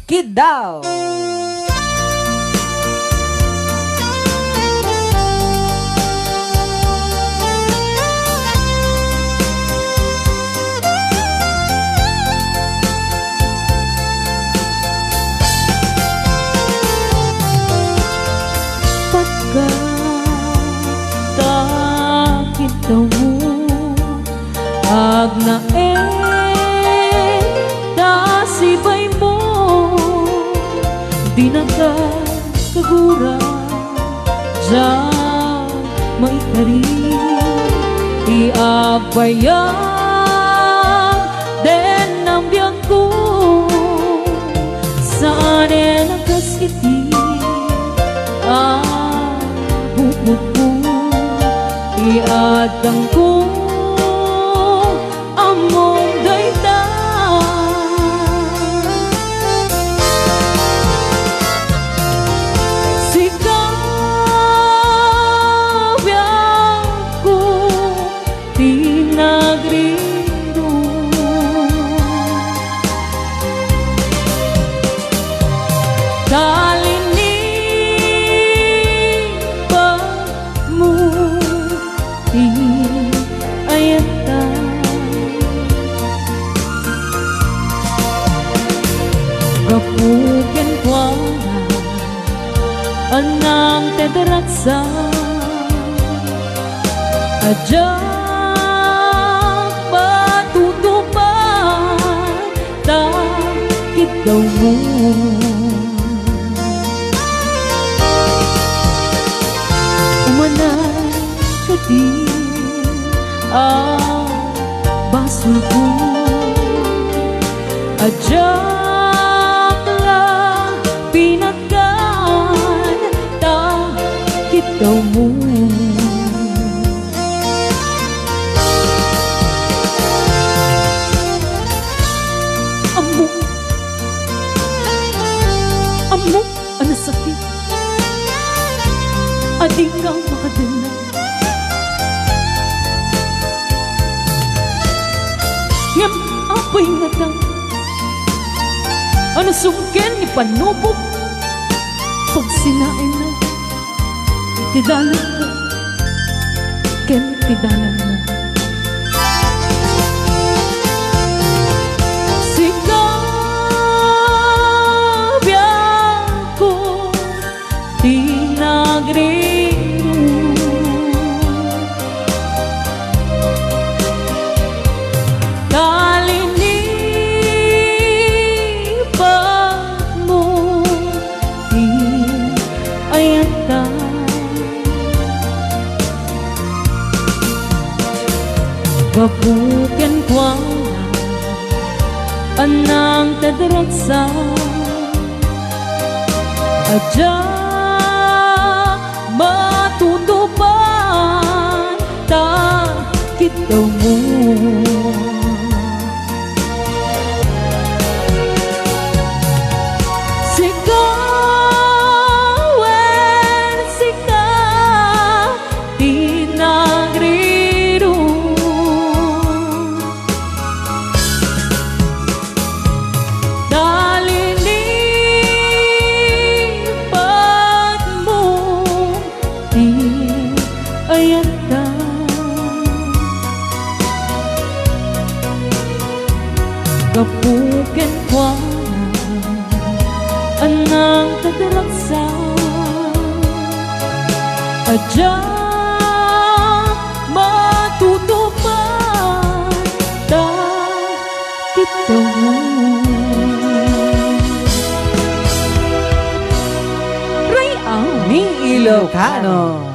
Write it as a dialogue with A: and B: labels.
A: Kid daw.
B: Pagkatakit daw mo agnae dasibay mo di nagkagura dyan maikari iabayang den ang biyang ko saan nagkasiti bukod ko iadang ko among dayta sikabyan ko tinagrino kapukin kwa anang tederaksa ajak patutupan takit daw mo umanay kadi basol ko ajak daw mo amo ang sakit adi kang makadala ngam apay nga daw ano sungken ni panubog pag sinain na tidalan mo, ken tidalan mo. Sikabyan ko tinagrino talinipan mo di ayata kapukin kwa anang tederaksa ajak matutupan takit daw mo sikawen sika tinagrino kapukin kwa anang tederaksa ajak matutupan takit daw mo
A: Ray ang Ilocano.